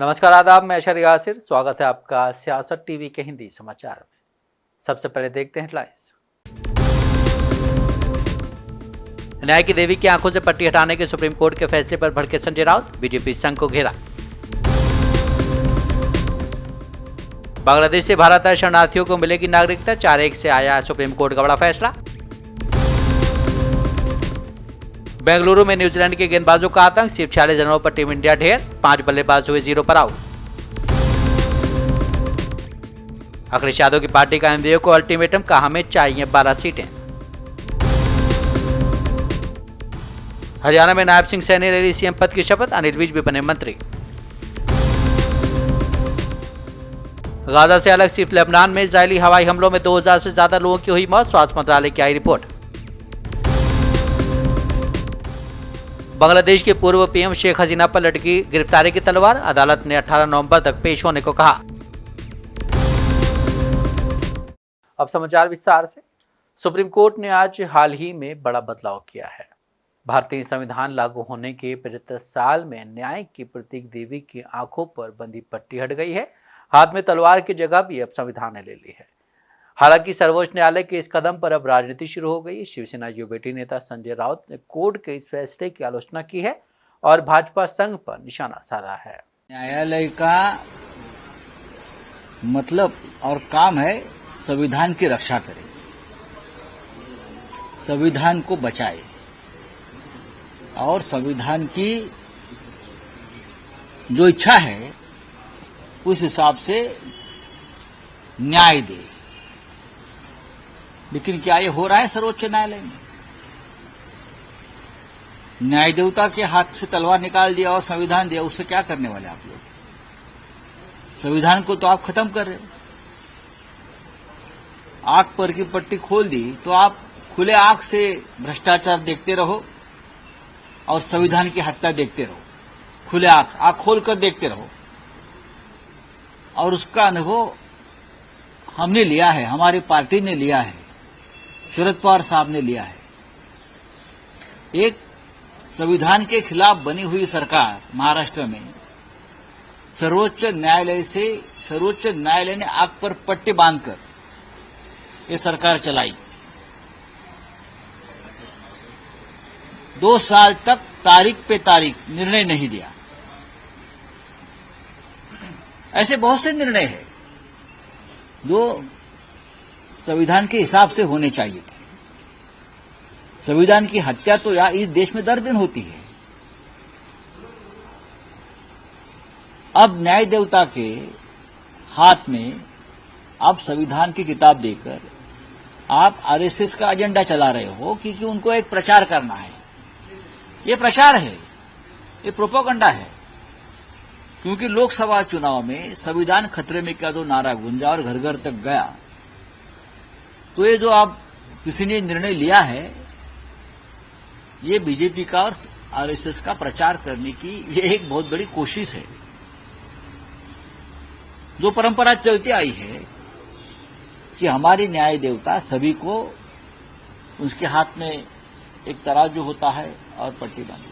नमस्कार, आदाब। मैं अशर यासिर, स्वागत है आपका सियासत टीवी के हिंदी समाचार में। सबसे पहले देखते हैं हेडलाइंस। न्याय की देवी की आंखों से पट्टी हटाने के सुप्रीम कोर्ट के फैसले पर भड़के संजय राउत, बीजेपी संघ को घेरा। बांग्लादेश से भारत आए शरणार्थियों को मिलेगी नागरिकता, 4-1 से आया सुप्रीम कोर्ट का बड़ा फैसला। बेंगलुरु में न्यूजीलैंड के गेंदबाजों का आतंक, सिर्फ 46 रनों पर टीम इंडिया ढेर, 5 बल्लेबाज हुए 0 पर आउट। अखिलेश यादव की पार्टी का एमवीओ को अल्टीमेटम, कहा हमें चाहिए 12 सीटें। हरियाणा में नायब सिंह सैनी ले ली सीएम पद की शपथ, अनिल विज भी बने मंत्री। गाजा से अलग सिर्फ लेबनान में इजरायली हवाई हमलों में 2000 से ज्यादा लोगों की हुई मौत, स्वास्थ्य मंत्रालय की आई रिपोर्ट। बांग्लादेश के पूर्व पीएम शेख हसीना पर लटकी गिरफ्तारी की तलवार, अदालत ने 18 नवंबर तक पेश होने को कहा। अब समाचार विस्तार से। सुप्रीम कोर्ट ने आज हाल ही में बड़ा बदलाव किया है। भारतीय संविधान लागू होने के 75 साल में न्याय की प्रतीक देवी की आंखों पर बंधी पट्टी हट गई है। हाथ में तलवार की जगह भी अब संविधान ने ले ली है। हालांकि सर्वोच्च न्यायालय के इस कदम पर अब राजनीति शुरू हो गई। शिवसेना युवती नेता संजय राउत ने कोर्ट के इस फैसले की आलोचना की है और भाजपा संघ पर निशाना साधा है। न्यायालय का मतलब और काम है संविधान की रक्षा करे, संविधान को बचाए और संविधान की जो इच्छा है उस हिसाब से न्याय दे। लेकिन क्या ये हो रहा है सर्वोच्च न्यायालय में? न्याय देवता के हाथ से तलवार निकाल दिया और संविधान दिया, उससे क्या करने वाले आप लोग? संविधान को तो आप खत्म कर रहे हो। आंख पर की पट्टी खोल दी तो आप खुले आंख से भ्रष्टाचार देखते रहो और संविधान की हत्या देखते रहो। खुले आंख खोलकर देखते रहो और उसका अनुभव हमने लिया है, हमारी पार्टी ने लिया है, शरद पवार साहब ने लिया है। एक संविधान के खिलाफ बनी हुई सरकार महाराष्ट्र में सर्वोच्च न्यायालय ने आंख पर पट्टी बांधकर ये सरकार चलाई। 2 साल तक तारीख पे तारीख निर्णय नहीं दिया। ऐसे बहुत से निर्णय हैं जो संविधान के हिसाब से होने चाहिए थे। संविधान की हत्या तो इस देश में दर दिन होती है। अब न्याय देवता के हाथ में आप संविधान की किताब देकर आप आरएसएस का एजेंडा चला रहे हो क्योंकि उनको एक प्रचार करना है। ये प्रचार है, ये प्रोपेगेंडा है। क्योंकि लोकसभा चुनाव में संविधान खतरे में का जो नारा गूंजा और घर घर तक गया, तो ये जो आप किसी ने निर्णय लिया है, ये बीजेपी का और आरएसएस का प्रचार करने की ये एक बहुत बड़ी कोशिश है। जो परंपरा चलती आई है कि हमारी न्याय देवता सभी को उसके हाथ में एक तराजू होता है और पट्टी बांधी।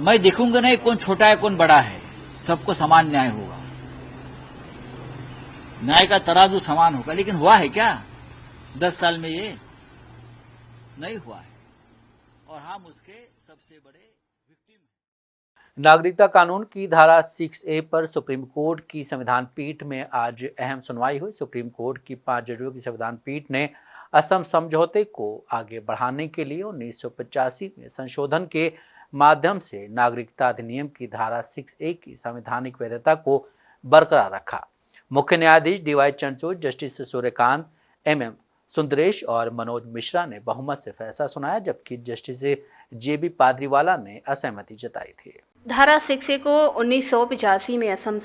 मैं देखूंगा नहीं कौन छोटा है कौन बड़ा है, सबको समान न्याय होगा, न्याय का तराजू समान होगा। लेकिन हुआ है क्या? 10 साल में ये नहीं हुआ है और हम उसके सबसे बड़े विक्टिम हैं। नागरिकता कानून की धारा 6A पर सुप्रीम कोर्ट की संविधान पीठ में आज अहम सुनवाई हुई। सुप्रीम कोर्ट की 5 जजों की संविधान पीठ ने असम समझौते को आगे बढ़ाने के लिए 1985 में संशोधन के माध्यम से नागरिकता अधिनियम की धारा 6A की संवैधानिक वैधता को बरकरार रखा। मुख्य न्यायाधीश DY Chandrachud, justice Suryakant, MM Sundaresh और मनोज मिश्रा ने बहुमत से फैसला सुनाया, जबकि जस्टिस JB पाद्रीवाला ने असहमति जताई थी। धारा 6A को 1985 में असम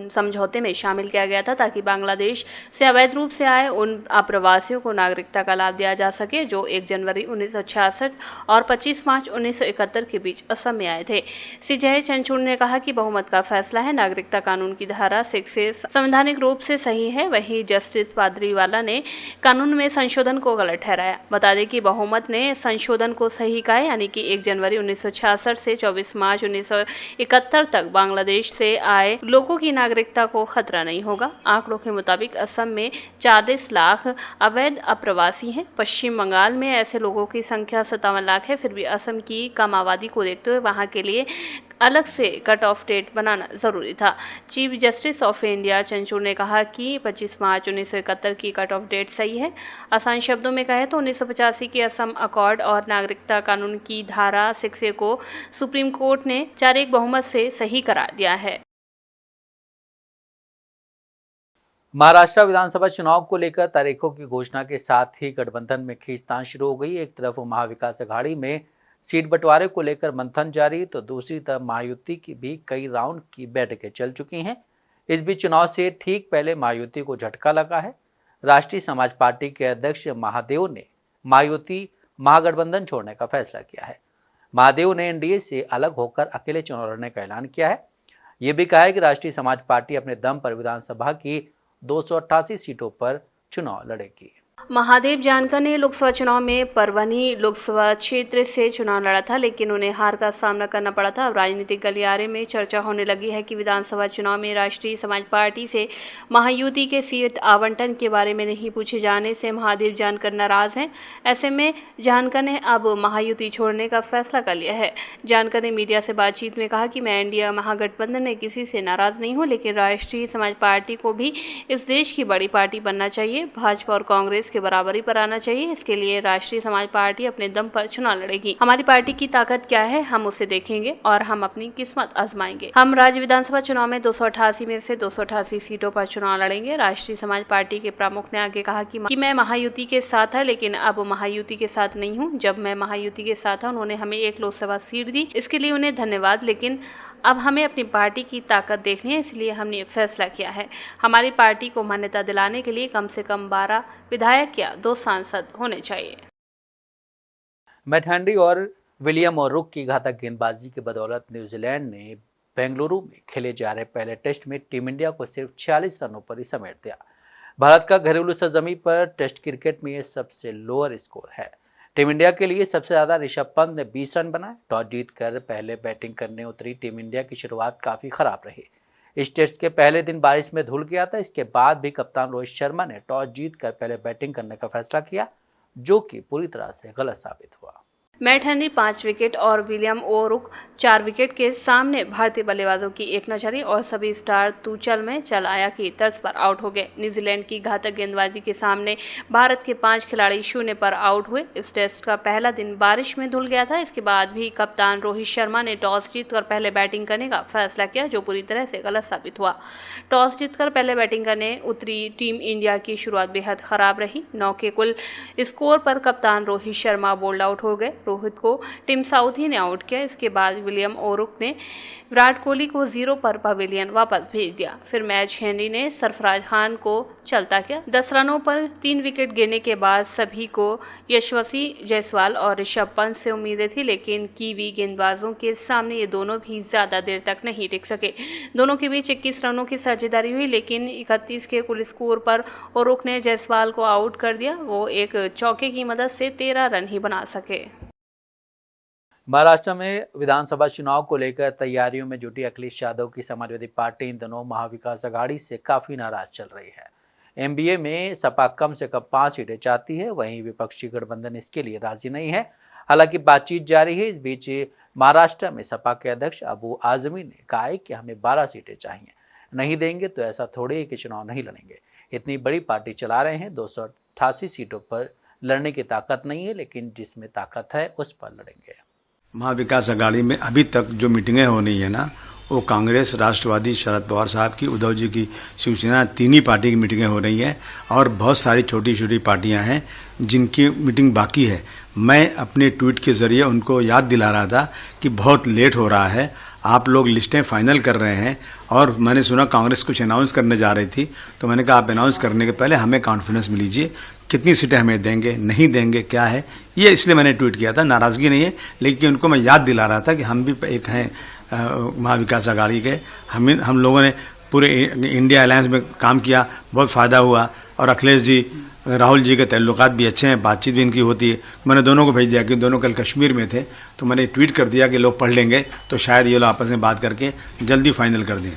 समझौते में शामिल किया गया था ताकि बांग्लादेश से अवैध रूप से आए उन अप्रवासियों को नागरिकता का लाभ दिया जा सके जो 1 जनवरी 1966 और 25 मार्च 1971 के बीच असम में आए थे। श्री जय चंद्रचूड़ ने कहा कि बहुमत का फैसला है, नागरिकता कानून की धारा 6A संवैधानिक रूप से सही है। वहीं जस्टिस पाद्रीवाला ने कानून में संशोधन को गलत ठहराया। बता दें कि बहुमत ने संशोधन को सही कहा, यानी कि 1 जनवरी 1966 से 24 मार्च 2071 तक बांग्लादेश से आए लोगों की नागरिकता को खतरा नहीं होगा। आंकड़ों के मुताबिक असम में 40 लाख अवैध अप्रवासी हैं। पश्चिम बंगाल में ऐसे लोगों की संख्या 57 लाख है। फिर भी असम की कम आबादी को देखते हुए वहां के लिए अलग से कट ऑफ डेट बनाना जरूरी था। Chief justice of India Chandrachud ने कहा कि 25 मार्च 1971 की कट ऑफ डेट सही है। आसान शब्दों में कहें तो 1985 के असम अकॉर्ड और नागरिकता कानून की धारा 6A को सुप्रीम कोर्ट ने 4-1 बहुमत से सही करार दिया है। महाराष्ट्र विधानसभा चुनाव को लेकर तारीखों की घोषणा के साथ ही गठबंधन में खींचतान शुरू हो गई। एक तरफ महाविकास अघाड़ी में सीट बंटवारे को लेकर मंथन जारी, तो दूसरी तरफ महायुति की भी कई राउंड की बैठकें चल चुकी हैं। इस बीच चुनाव से ठीक पहले महायुति को झटका लगा है। राष्ट्रीय समाज पार्टी के अध्यक्ष महादेव ने महायुति महागठबंधन छोड़ने का फैसला किया है। महादेव ने एनडीए से अलग होकर अकेले चुनाव लड़ने का ऐलान किया है। ये भी कहा है कि राष्ट्रीय समाज पार्टी अपने दम पर विधानसभा की 288 सीटों पर चुनाव लड़ेगी। महादेव जानकर ने लोकसभा चुनाव में परभनी लोकसभा क्षेत्र से चुनाव लड़ा था, लेकिन उन्हें हार का सामना करना पड़ा था। अब राजनीतिक गलियारे में चर्चा होने लगी है कि विधानसभा चुनाव में राष्ट्रीय समाज पार्टी से महायुति के सीट आवंटन के बारे में नहीं पूछे जाने से महादेव जानकर नाराज हैं। ऐसे में जानकर ने अब महायुति छोड़ने का फैसला कर लिया है। जानकर ने मीडिया से बातचीत में कहा कि मैं इंडिया महागठबंधन में किसी से नाराज नहीं हूँ, लेकिन राष्ट्रीय समाज पार्टी को भी इस देश की बड़ी पार्टी बनना चाहिए। भाजपा और कांग्रेस के बराबरी पर आना चाहिए। इसके लिए राष्ट्रीय समाज पार्टी अपने दम पर चुनाव लड़ेगी। हमारी पार्टी की ताकत क्या है हम उसे देखेंगे और हम अपनी किस्मत आजमाएंगे। हम राज्य विधानसभा चुनाव में 288 में से 288 सीटों पर चुनाव लड़ेंगे। राष्ट्रीय समाज पार्टी के प्रमुख ने आगे कहा कि मैं महायुति के साथ था, लेकिन अब महायुति के साथ नहीं हूँ। जब मैं महायुति के साथ था उन्होंने हमें एक लोकसभा सीट दी, इसके लिए उन्हें धन्यवाद, लेकिन अब हमें अपनी पार्टी की ताकत देखनी है, इसलिए हमने फैसला किया है। हमारी पार्टी को मान्यता दिलाने के लिए कम से कम 12 विधायक या 2 सांसद होने चाहिए। मैट हेनरी और विलियम ओरुक की घातक गेंदबाजी की बदौलत न्यूजीलैंड ने बेंगलुरु में खेले जा रहे पहले टेस्ट में टीम इंडिया को सिर्फ 46 रनों पर ही समेट दिया। भारत का घरेलू सरजमी पर टेस्ट क्रिकेट में यह सबसे लोअर स्कोर है। टीम इंडिया के लिए सबसे ज्यादा ऋषभ पंत ने 20 रन बनाए। टॉस जीतकर पहले बैटिंग करने उतरी टीम इंडिया की शुरुआत काफी खराब रही। इस टेस्ट के पहले दिन बारिश में धुल गया था। इसके बाद भी कप्तान रोहित शर्मा ने टॉस जीतकर पहले बैटिंग करने का फैसला किया, जो कि पूरी तरह से गलत साबित हुआ। मैट हेनरी 5 विकेट और विलियम ओरुक 4 विकेट के सामने भारतीय बल्लेबाजों की एक नजरी और सभी स्टार तू चल में चल आया की तर्ज पर आउट हो गए। न्यूजीलैंड की घातक गेंदबाजी के सामने भारत के 5 खिलाड़ी 0 पर आउट हुए। इस टेस्ट का पहला दिन बारिश में धुल गया था। इसके बाद भी कप्तान रोहित शर्मा ने टॉस जीतकर पहले बैटिंग करने का फैसला किया, जो पूरी तरह से गलत साबित हुआ। टॉस जीतकर पहले बैटिंग करने उतरी टीम इंडिया की शुरुआत बेहद खराब रही। 9 के कुल स्कोर पर कप्तान रोहित शर्मा बोल्ड आउट हो गए। रोहित को टिम साउथी ने आउट किया। इसके बाद विलियम ओरुक ने विराट कोहली को 0 पर पवेलियन वापस भेज दिया। फिर मैच हेनरी ने सरफराज खान को चलता किया। 10 रनों पर 3 विकेट गिरने के बाद सभी को यशस्वी जायसवाल और ऋषभ पंत से उम्मीदें थी, लेकिन कीवी गेंदबाजों के सामने ये दोनों भी ज्यादा देर तक नहीं टिक सके। दोनों के बीच 21 रनों की साझेदारी हुई, लेकिन 31 के कुल स्कोर पर ओरुक ने जायसवाल को आउट कर दिया। वो एक चौके की मदद से 13 रन ही बना सके। महाराष्ट्र में विधानसभा चुनाव को लेकर तैयारियों में जुटी अखिलेश यादव की समाजवादी पार्टी इन दिनों महाविकास अघाड़ी से काफी नाराज चल रही है। एमबीए में सपा कम से कम 5 सीटें चाहती है, वहीं विपक्षी गठबंधन इसके लिए राजी नहीं है। हालांकि बातचीत जारी है। इस बीच महाराष्ट्र में सपा के अध्यक्ष अबू आजमी ने कहा है कि हमें 12 सीटें चाहिए, नहीं देंगे तो ऐसा थोड़े ही कि चुनाव नहीं लड़ेंगे। इतनी बड़ी पार्टी चला रहे हैं, 288 सीटों पर लड़ने की ताकत नहीं है, लेकिन जिसमें ताकत है उस पर लड़ेंगे। महाविकास अघाड़ी में अभी तक जो मीटिंगें हो रही है ना, वो कांग्रेस, राष्ट्रवादी, शरद पवार साहब की, उद्धव जी की शिवसेना, 3 ही पार्टी की मीटिंगें हो रही हैं और बहुत सारी छोटी छोटी पार्टियां हैं जिनकी मीटिंग बाकी है। मैं अपने ट्वीट के जरिए उनको याद दिला रहा था कि बहुत लेट हो रहा है, आप लोग लिस्टें फाइनल कर रहे हैं। और मैंने सुना कांग्रेस कुछ अनाउंस करने जा रही थी, तो मैंने कहा आप अनाउंस करने के पहले हमें कॉन्फिडेंस में लीजिए, कितनी सीटें हमें देंगे, नहीं देंगे, क्या है ये, इसलिए मैंने ट्वीट किया था। नाराजगी नहीं है, लेकिन उनको मैं याद दिला रहा था कि हम भी एक हैं महाविकास अघाड़ी के। हम लोगों ने पूरे इंडिया अलायंस में काम किया, बहुत फायदा हुआ और अखिलेश जी राहुल जी के ताल्लुकात भी अच्छे हैं, बातचीत भी इनकी होती है। मैंने दोनों को भेज दिया कि दोनों कल कश्मीर में थे, तो मैंने ट्वीट कर दिया कि लोग पढ़ लेंगे तो शायद ये लोग आपस में बात करके जल्दी फाइनल कर दें।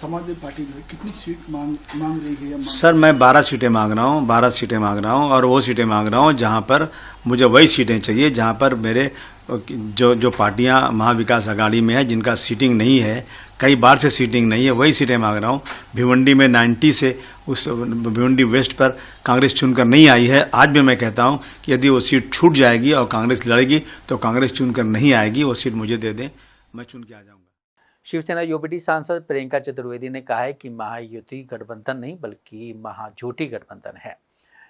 समाजवादी पार्टी जो है कितनी सीट मांग रही है? सर मैं 12 सीटें मांग रहा हूँ, 12 सीटें मांग रहा हूँ, और वो सीटें मांग रहा हूँ जहाँ पर मुझे वही सीटें चाहिए जहाँ पर मेरे जो पार्टियां महाविकास अघाड़ी में है, जिनका सीटिंग नहीं है, कई बार से सीटिंग नहीं है, वही सीटें मांग रहा हूँ। भिवंडी में 90 से उस भिवंडी वेस्ट पर कांग्रेस चुनकर नहीं आई है। आज भी मैं कहता हूँ कि यदि वो सीट छूट जाएगी और कांग्रेस लड़ेगी तो कांग्रेस चुनकर नहीं आएगी, वो सीट मुझे दे दें, मैं चुन के आ जाऊँगा। शिवसेना यूपीटी सांसद प्रियंका चतुर्वेदी ने कहा है कि महायुति गठबंधन नहीं बल्कि महाझूठी गठबंधन है।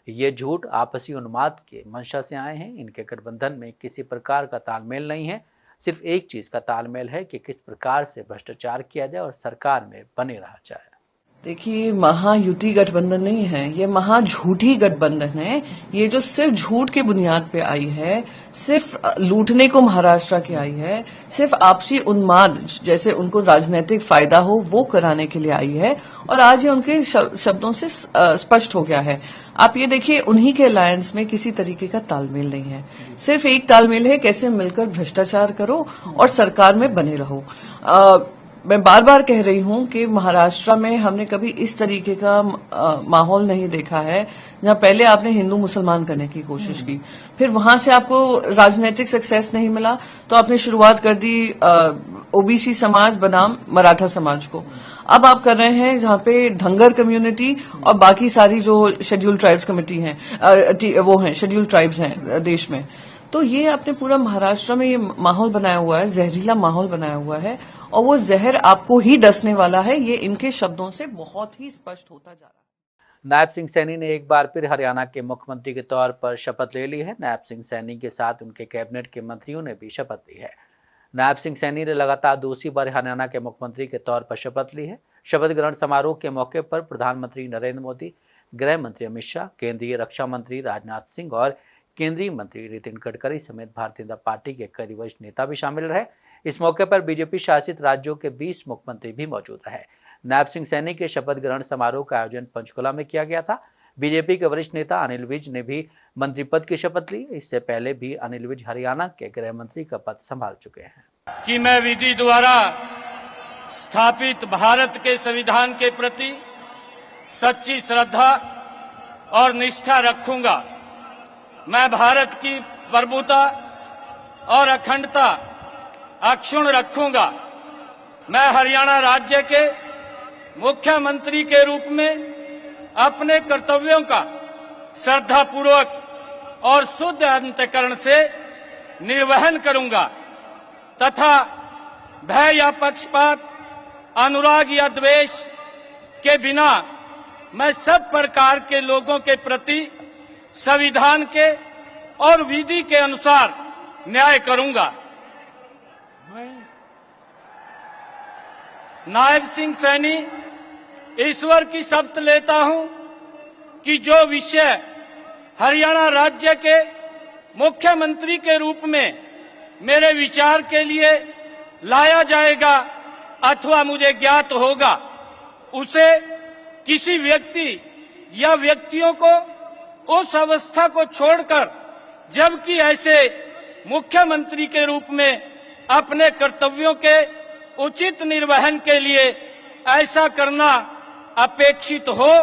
ये झूठ आपसी उन्माद के मंशा से आए हैं। इनके गठबंधन में किसी प्रकार का तालमेल नहीं है। सिर्फ एक चीज का तालमेल है कि किस प्रकार से भ्रष्टाचार किया जाए और सरकार में बने रहा जाए। देखिए, महायुति गठबंधन नहीं है, ये महाझूठी गठबंधन है। ये जो सिर्फ झूठ के बुनियाद पे आई है, सिर्फ लूटने को महाराष्ट्र की आई है, सिर्फ आपसी उन्माद जैसे उनको राजनीतिक फायदा हो वो कराने के लिए आई है, और आज ये उनके शब्दों से स्पष्ट हो गया है। आप ये देखिए, उन्हीं के अलायंस में किसी तरीके का तालमेल नहीं है। सिर्फ एक तालमेल है, कैसे मिलकर भ्रष्टाचार करो और सरकार में बने रहो। मैं बार बार कह रही हूं कि महाराष्ट्र में हमने कभी इस तरीके का माहौल नहीं देखा है, जहां पहले आपने हिंदू मुसलमान करने की कोशिश की, फिर वहां से आपको राजनीतिक सक्सेस नहीं मिला तो आपने शुरुआत कर दी ओबीसी समाज बनाम मराठा समाज को। अब आप कर रहे हैं जहां पे धंगर कम्युनिटी और बाकी सारी जो शेड्यूल्ड ट्राइब्स कमेटी हैं, वो हैं शेड्यूल्ड ट्राइब्स हैं देश में। तो ये आपने पूरा महाराष्ट्र में ये माहौल बनाया हुआ है, जहरीला माहौल बनाया हुआ है, और वो जहर आपको ही डसने वाला है। ये इनके शब्दों से बहुत ही स्पष्ट होता जा रहा है। नायब सिंह सैनी ने एक बार फिर हरियाणा के मुख्यमंत्री के तौर पर शपथ ले ली है। नायब सिंह सैनी के साथ उनके कैबिनेट के मंत्रियों ने भी शपथ ली है। नायब सिंह सैनी ने लगातार दूसरी बार हरियाणा के मुख्यमंत्री के तौर पर शपथ ली है। शपथ ग्रहण समारोह के मौके पर प्रधानमंत्री नरेंद्र मोदी, गृह मंत्री अमित शाह, केंद्रीय रक्षा मंत्री राजनाथ सिंह और केंद्रीय मंत्री नितिन गडकरी समेत भारतीय जनता पार्टी के कई वरिष्ठ नेता भी शामिल रहे। इस मौके पर बीजेपी शासित राज्यों के 20 मुख्यमंत्री भी मौजूद रहे। नायब सिंह सैनी के शपथ ग्रहण समारोह का आयोजन पंचकुला में किया गया था। बीजेपी के वरिष्ठ नेता अनिल विज ने भी मंत्री पद की शपथ ली। इससे पहले भी अनिल विज हरियाणा के गृह मंत्री का पद संभाल चुके हैं। कि मैं विधि द्वारा स्थापित भारत के संविधान के प्रति सच्ची श्रद्धा और निष्ठा रखूंगा। मैं भारत की प्रभुता और अखंडता अक्षुण्ण रखूंगा। मैं हरियाणा राज्य के मुख्यमंत्री के रूप में अपने कर्तव्यों का श्रद्धापूर्वक और शुद्ध अंतःकरण से निर्वहन करूंगा तथा भय या पक्षपात, अनुराग या द्वेष के बिना मैं सब प्रकार के लोगों के प्रति संविधान के और विधि के अनुसार न्याय करूंगा। नायब सिंह सैनी ईश्वर की शपथ लेता हूं कि जो विषय हरियाणा राज्य के मुख्यमंत्री के रूप में मेरे विचार के लिए लाया जाएगा अथवा मुझे ज्ञात होगा, उसे किसी व्यक्ति या व्यक्तियों को उस अवस्था को छोड़कर, जबकि ऐसे मुख्यमंत्री के रूप में अपने कर्तव्यों के उचित निर्वहन के लिए ऐसा करना अपेक्षित हो,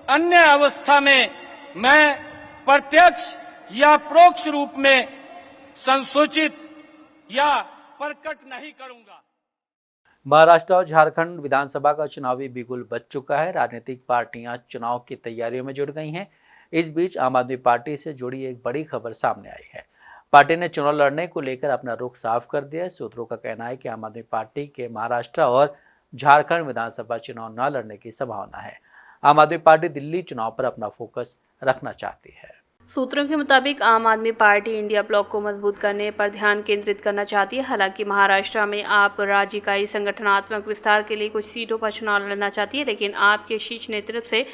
अन्य अवस्था में मैं प्रत्यक्ष या परोक्ष रूप में संसूचित या प्रकट नहीं करूंगा। महाराष्ट्र और झारखंड विधानसभा का चुनावी बिगुल बज चुका है। राजनीतिक पार्टियां चुनाव की तैयारियों में जुट गई हैं। इस बीच आम आदमी पार्टी से जुड़ी एक बड़ी खबर सामने आई है। पार्टी ने चुनाव लड़ने को लेकर अपना रुख साफ कर दिया है। सूत्रों का कहना है कि आम आदमी पार्टी के महाराष्ट्र और झारखंड विधानसभा चुनाव न लड़ने की संभावना है। आम आदमी पार्टी दिल्ली चुनाव पर अपना फोकस रखना चाहती है। सूत्रों के मुताबिक आम आदमी पार्टी इंडिया ब्लॉक को मजबूत करने पर ध्यान केंद्रित करना चाहती है। हालांकि महाराष्ट्र में आप राज्य इकाई संगठनात्मक विस्तार के लिए कुछ सीटों पर चुनाव लड़ना चाहती है, लेकिन आपके शीर्ष नेतृत्व से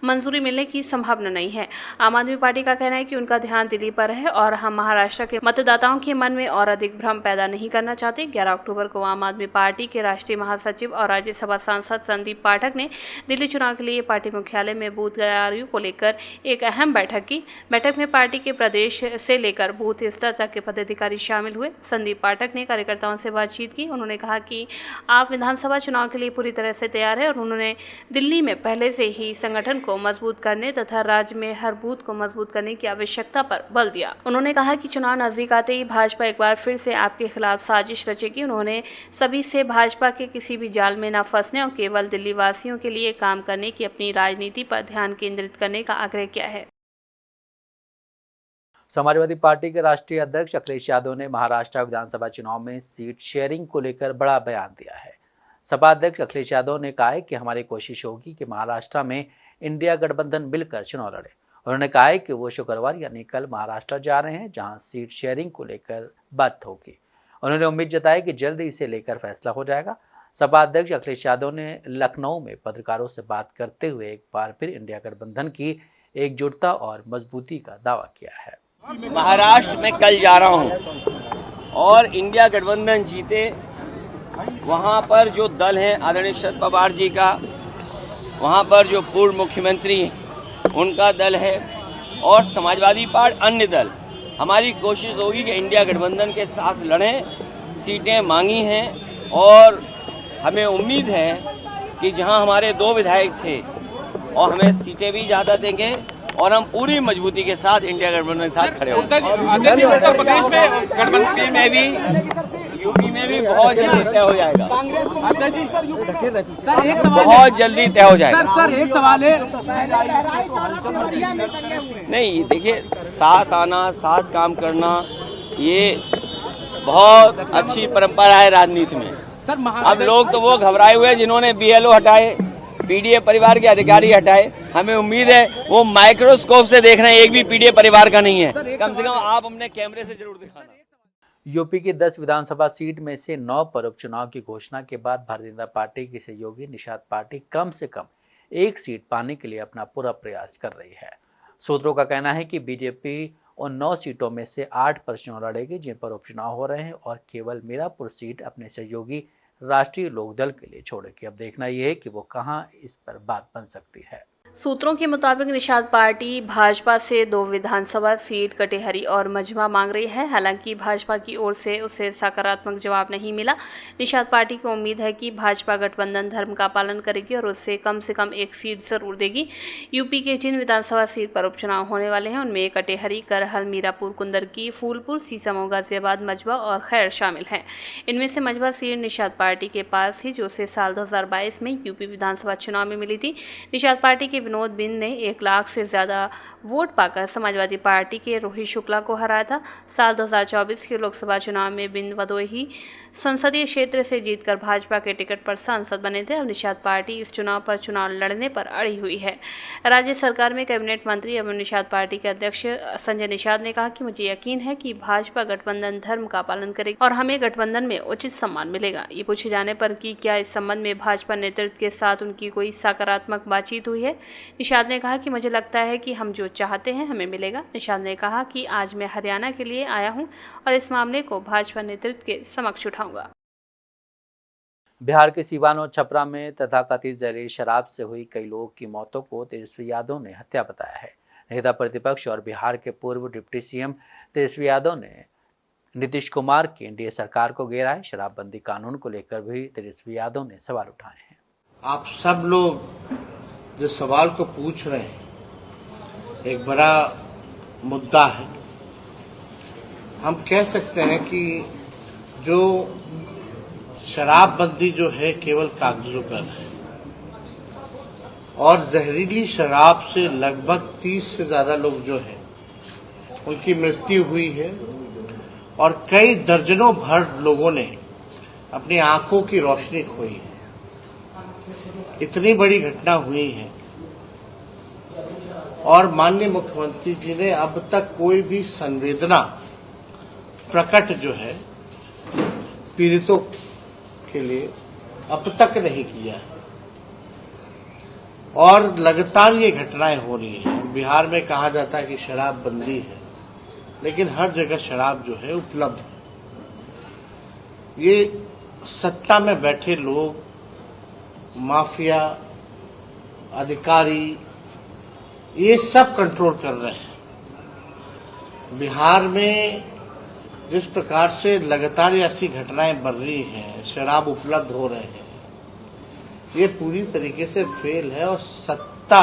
मंजूरी मिलने की संभावना नहीं है। आम आदमी पार्टी का कहना है कि उनका ध्यान दिल्ली पर है और हम महाराष्ट्र के मतदाताओं के मन में और अधिक भ्रम पैदा नहीं करना चाहते। 11 अक्टूबर को आम आदमी पार्टी के राष्ट्रीय महासचिव और राज्यसभा सांसद संदीप पाठक ने दिल्ली चुनाव के लिए पार्टी मुख्यालय में बूथ तैयारियों को लेकर एक अहम बैठक की। बैठक में पार्टी के प्रदेश से लेकर बूथ स्तर तक के पदाधिकारी शामिल हुए। संदीप पाठक ने कार्यकर्ताओं से बातचीत की। उन्होंने कहा कि आप विधानसभा चुनाव के लिए पूरी तरह से तैयार हैं और उन्होंने दिल्ली में पहले से ही संगठन को मजबूत करने तथा राज्य में हर बूथ को मजबूत करने की आवश्यकता पर बल दिया। उन्होंने कहा कि चुनाव नजदीक आते ही भाजपा एक बार फिर से आपके खिलाफ साजिश रचेगी। उन्होंने सभी से भाजपा के किसी भी जाल में न फंसने और केवल दिल्ली वासियों के लिए काम करने की अपनी राजनीति पर ध्यान केंद्रित करने का आग्रह किया है। समाजवादी पार्टी के राष्ट्रीय अध्यक्ष अखिलेश यादव ने महाराष्ट्र विधानसभा चुनाव में सीट शेयरिंग को लेकर बड़ा बयान दिया है। सपा अध्यक्ष अखिलेश यादव ने कहा है कि हमारी कोशिश होगी कि महाराष्ट्र में इंडिया गठबंधन मिलकर चुनाव लड़े। उन्होंने कहा है कि वो शुक्रवार यानी कल महाराष्ट्र जा रहे हैं, जहां सीट शेयरिंग को लेकर बात होगी। उन्होंने उम्मीद जताई कि जल्द इसे लेकर फैसला हो जाएगा। सपा अध्यक्ष अखिलेश यादव ने लखनऊ में पत्रकारों से बात करते हुए एक बार फिर इंडिया गठबंधन की एकजुटता और मजबूती का दावा किया है। महाराष्ट्र में कल जा रहा हूं और इंडिया गठबंधन जीते, वहां पर जो दल है आदरणीय शरद पवार जी का, वहां पर जो पूर्व मुख्यमंत्री उनका दल है और समाजवादी पार्टी अन्य दल, हमारी कोशिश होगी कि इंडिया गठबंधन के साथ लड़ें। सीटें मांगी हैं और हमें उम्मीद है कि जहां हमारे 2 विधायक थे और हमें सीटें भी ज्यादा देंगे और हम पूरी मजबूती के साथ इंडिया गठबंधन के साथ खड़े होंगे। उत्तर प्रदेश में गठबंधन में भी, यूपी में भी बहुत जल्दी तय हो जाएगा। बहुत जल्दी तय हो जाएगा। सर एक सवाल है, नहीं देखिए, साथ आना, साथ काम करना, ये बहुत अच्छी परंपरा है राजनीति में। अब लोग तो वो घबराए हुए जिन्होंने बीएलओ हटाए, पीडीए परिवार के अधिकारी हटाए। हमें उम्मीद है वो माइक्रोस्कोप से देख रहे हैं, एक भी पीडीए परिवार का नहीं है। कम से कम आप अपने कैमरे से जरूर दिखाना। यूपी की 10 विधानसभा सीट में से 9 पर उपचुनाव की घोषणा के बाद भारतीय जनता पार्टी की सहयोगी निषाद पार्टी कम से कम 1 सीट पाने के लिए अपना पूरा प्रयास कर रही है। सूत्रों का कहना है कि बीजेपी उन 9 सीटों में से 8 पर चुनाव लड़ेगी जिन पर उपचुनाव हो रहे हैं और केवल मीरापुर सीट अपने सहयोगी राष्ट्रीय लोकदल के लिए छोड़ेगी। अब देखना यह है कि वो कहां इस पर बात बन सकती है। सूत्रों के मुताबिक निषाद पार्टी भाजपा से 2 विधानसभा सीट कटेहरी और मजमा मांग रही है। हालांकि भाजपा की ओर से उसे सकारात्मक जवाब नहीं मिला। निषाद पार्टी को उम्मीद है कि भाजपा गठबंधन धर्म का पालन करेगी और उससे कम से कम 1 सीट जरूर देगी। यूपी के जिन विधानसभा सीट पर उपचुनाव होने वाले हैं उनमें कटेहरी, करहल, मीरापुर, कुंदरकी, फूलपुर, सीसामऊ, गाजियाबाद, मजबा और खैर शामिल हैं। इनमें से मजबा सीट निषाद पार्टी के पास ही, जो उसे साल 2022 में यूपी विधानसभा चुनाव में मिली थी। निषाद पार्टी के विनोद बिंद ने 1 लाख से ज्यादा वोट पाकर समाजवादी पार्टी के रोहित शुक्ला को हराया था। साल 2024 के लोकसभा चुनाव में बिंद भदोही संसदीय क्षेत्र से जीतकर भाजपा के टिकट पर सांसद बने थे। अब निषाद पार्टी इस चुनाव पर चुनाव लड़ने पर अड़ी हुई है। राज्य सरकार में कैबिनेट मंत्री एवं निषाद पार्टी के अध्यक्ष संजय निषाद ने कहा कि मुझे यकीन है कि भाजपा गठबंधन धर्म का पालन करेगी और हमें गठबंधन में उचित सम्मान मिलेगा। ये पूछे जाने पर कि क्या इस संबंध में भाजपा नेतृत्व के साथ उनकी कोई सकारात्मक बातचीत हुई है, निषाद ने कहा कि मुझे लगता है कि हम जो चाहते हैं हमें मिलेगा। निषाद ने कहा कि आज मैं हरियाणा के लिए आया हूं और इस मामले को भाजपा नेतृत्व के समक्ष उठाऊंगा। बिहार के सीवान और छपरा में तथाकथित जहरीली शराब से हुई कई लोगों की मौतों को तेजस्वी यादव ने हत्या बताया है। नेता प्रतिपक्ष और बिहार के पूर्व डिप्टी सीएम तेजस्वी यादव ने नीतीश कुमार की एनडीए सरकार को घेरा है। शराबबंदी कानून को लेकर भी तेजस्वी यादव ने सवाल उठाए हैं। आप सब लोग जिस सवाल को पूछ रहे हैं एक बड़ा मुद्दा है। हम कह सकते हैं कि जो शराबबंदी जो है केवल कागजों पर है और जहरीली शराब से लगभग 30 से ज्यादा लोग जो है उनकी मृत्यु हुई है और कई दर्जनों भर लोगों ने अपनी आंखों की रोशनी खोई है। इतनी बड़ी घटना हुई है और माननीय मुख्यमंत्री जी ने अब तक कोई भी संवेदना प्रकट जो है पीड़ितों के लिए अब तक नहीं किया है और लगातार ये घटनाएं हो रही हैं। बिहार में कहा जाता है कि शराबबंदी है, लेकिन हर जगह शराब जो है उपलब्ध है। ये सत्ता में बैठे लोग, माफिया, अधिकारी, ये सब कंट्रोल कर रहे हैं। बिहार में जिस प्रकार से लगातार ऐसी घटनाएं बढ़ रही हैं, शराब उपलब्ध हो रहे हैं, ये पूरी तरीके से फेल है और सत्ता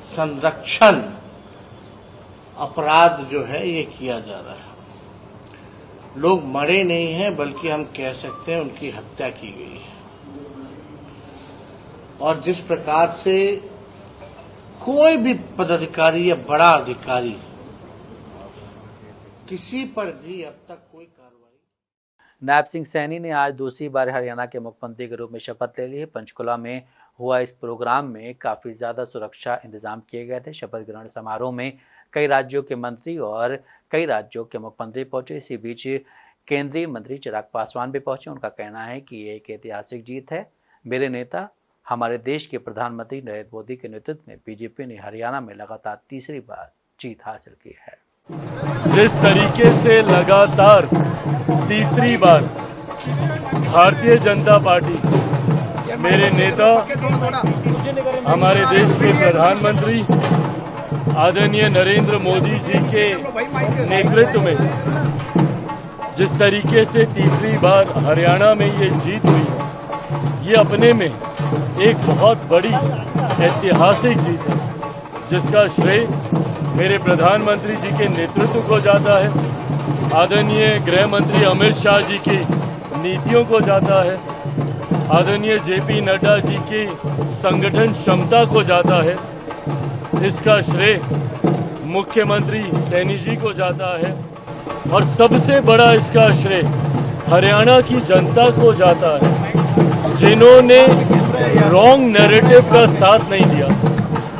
संरक्षण अपराध जो है ये किया जा रहा है। लोग मरे नहीं हैं, बल्कि हम कह सकते हैं उनकी हत्या की गई है। और जिस प्रकार से कोई भी पदाधिकारी या बड़ा अधिकारी किसी पर भी अब तक कोई कार्रवाई। नायब सिंह सैनी ने आज दूसरी बार हरियाणा के मुख्यमंत्री के रूप में शपथ ले ली है। पंचकुला में हुआ इस प्रोग्राम में काफी ज्यादा सुरक्षा इंतजाम किए गए थे। शपथ ग्रहण समारोह में कई राज्यों के मंत्री और कई राज्यों के मुख्यमंत्री पहुंचे। इसी बीच केंद्रीय मंत्री चिराग पासवान भी पहुंचे। उनका कहना है कि ये एक ऐतिहासिक जीत है। मेरे नेता हमारे देश के प्रधानमंत्री नरेंद्र मोदी के नेतृत्व में बीजेपी ने हरियाणा में लगातार तीसरी बार जीत हासिल की है। जिस तरीके से लगातार तीसरी बार भारतीय जनता पार्टी, मेरे नेता हमारे देश के प्रधानमंत्री आदरणीय नरेंद्र मोदी जी के नेतृत्व में जिस तरीके से तीसरी बार हरियाणा में ये जीत हुई, ये अपने में एक बहुत बड़ी ऐतिहासिक जीत है, जिसका श्रेय मेरे प्रधानमंत्री जी के नेतृत्व को जाता है, आदरणीय गृह मंत्री अमित शाह जी की नीतियों को जाता है, आदरणीय जेपी नड्डा जी की संगठन क्षमता को जाता है। इसका श्रेय मुख्यमंत्री सैनी जी को जाता है और सबसे बड़ा इसका श्रेय हरियाणा की जनता को जाता है, जिन्होंने रॉन्ग नैरेटिव का साथ नहीं दिया,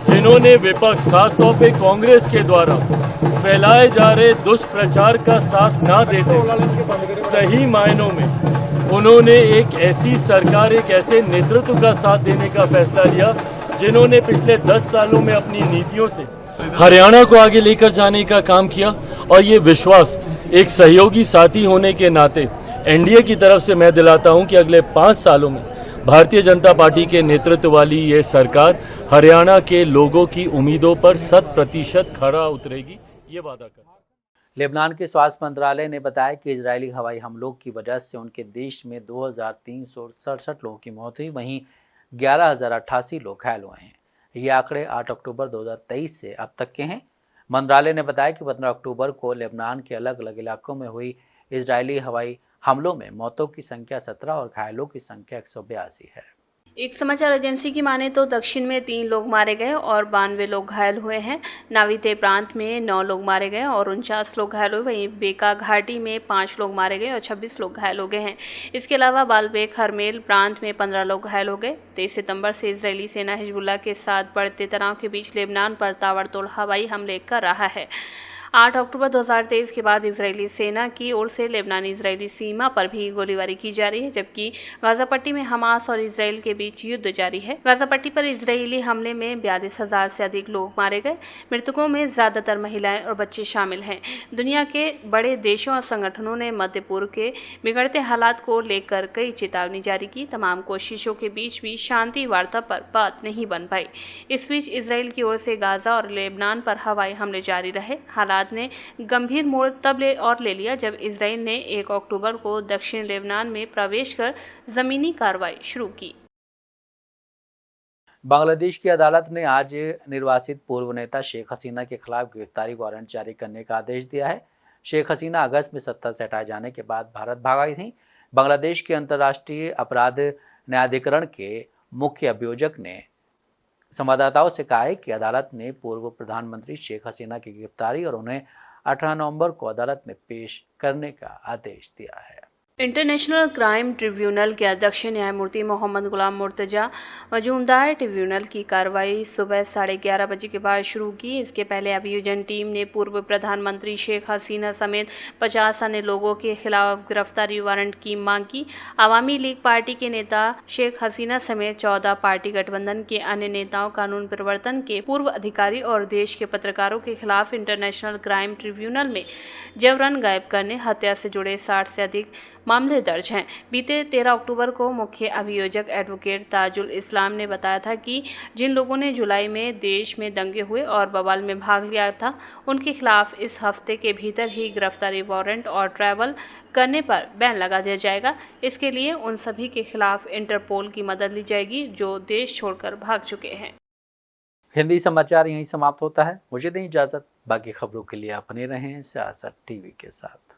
जिन्होंने विपक्ष खासतौर पे कांग्रेस के द्वारा फैलाए जा रहे दुष्प्रचार का साथ ना देते, सही मायनों में उन्होंने एक ऐसी सरकार, एक ऐसे नेतृत्व का साथ देने का फैसला लिया, जिन्होंने पिछले 10 सालों में अपनी नीतियों से हरियाणा को आगे लेकर जाने का काम किया। और ये विश्वास एक सहयोगी साथी होने के नाते एनडीए की तरफ से मैं दिलाता हूं कि अगले 5 सालों में भारतीय जनता पार्टी के नेतृत्व वाली ये सरकार हरियाणा के लोगों की उम्मीदों पर 100% खरा उतरेगी, ये वादा कर। लेबनान के स्वास्थ्य मंत्रालय ने बताया कि इजरायली हवाई हमलों की वजह से उनके देश में 2367 लोगों की मौत हुई, वहीं 11,088 लोग घायल हुए हैं। ये आंकड़े 8 अक्टूबर 2023 से अब तक के हैं। मंत्रालय ने बताया कि 15 अक्टूबर को लेबनान के अलग अलग इलाकों में हुई इजरायली हवाई हमलों में मौतों की संख्या 17 और घायलों की संख्या 182 है। एक समाचार एजेंसी की माने तो दक्षिण में 3 लोग मारे गए और 92 लोग घायल हुए हैं। नाविते प्रांत में 9 लोग मारे गए और 49 लोग घायल हुए। वहीं बेका घाटी में 5 लोग मारे गए और 26 लोग घायल हो गए हैं। इसके अलावा बालबेक हरमेल प्रांत में 15 लोग घायल हो गए। 23 सितंबर से इजरायली सेना हिजबुल्लाह के साथ बढ़ते तनाव के बीच लेबनान पर ताबड़तोड़ हवाई हमले कर रहा है। 8 अक्टूबर 2023 के बाद इजरायली सेना की ओर से लेबनानी इजरायली सीमा पर भी गोलीबारी की जा रही है, जबकि गाजा पट्टी में हमास और इजरायल के बीच युद्ध जारी है। गाजा पट्टी पर इजरायली हमले में 42,000 से अधिक लोग मारे गए। मृतकों में ज्यादातर महिलाएं और बच्चे शामिल हैं। दुनिया के बड़े देशों और संगठनों ने मध्य पूर्व के बिगड़ते हालात को लेकर कई चेतावनी जारी की। तमाम कोशिशों के बीच भी शांति वार्ता पर बात नहीं बन पाई। इस बीच इजरायल की ओर से गाजा और लेबनान पर हवाई हमले जारी रहे। हालात ने गंभीर मोड़ तब ले लिया जब इजरायल ने 1 अक्टूबर को दक्षिण लेबनान में प्रवेश कर जमीनी कार्रवाई शुरू की। बांग्लादेश की अदालत ने आज निर्वासित पूर्व नेता शेख हसीना के खिलाफ गिरफ्तारी वारंट जारी करने का आदेश दिया है। शेख हसीना अगस्त में सत्ता से हटाए जाने के बाद भारत भाग आई थी। बांग्लादेश के अंतर्राष्ट्रीय अपराध न्यायाधिकरण के मुख्य अभियोजक ने संवाददाताओं से कहा है कि अदालत ने पूर्व प्रधानमंत्री शेख हसीना की गिरफ्तारी और उन्हें 18 नवंबर को अदालत में पेश करने का आदेश दिया है। इंटरनेशनल क्राइम ट्रिब्यूनल के अध्यक्ष न्यायमूर्ति मोहम्मद गुलाम मुर्तजा मजूमदार ट्रिब्यूनल की कार्रवाई सुबह 11:30 बजे के बाद शुरू की। इसके पहले अभियोजन टीम ने पूर्व प्रधानमंत्री शेख हसीना समेत 50 अन्य लोगों के खिलाफ गिरफ्तारी वारंट की मांग की। आवामी लीग पार्टी के नेता शेख हसीना समेत 14 पार्टी गठबंधन के अन्य नेताओं, कानून प्रवर्तन के पूर्व अधिकारी और देश के पत्रकारों के खिलाफ इंटरनेशनल क्राइम ट्रिब्यूनल में जबरन गायब करने, हत्या से जुड़े 60 से अधिक मामले दर्ज हैं। बीते 13 अक्टूबर को मुख्य अभियोजक एडवोकेट ताजुल इस्लाम ने बताया था कि जिन लोगों ने जुलाई में देश में दंगे हुए और बवाल में भाग लिया था, उनके खिलाफ इस हफ्ते के भीतर ही गिरफ्तारी वारंट और ट्रैवल करने पर बैन लगा दिया जाएगा। इसके लिए उन सभी के खिलाफ इंटरपोल की मदद ली जाएगी जो देश छोड़कर भाग चुके हैं। हिंदी समाचार यहीं समाप्त होता है। मुझे दें इजाजत। बाकी खबरों के लिए आप बने रहें सियासत टीवी के साथ।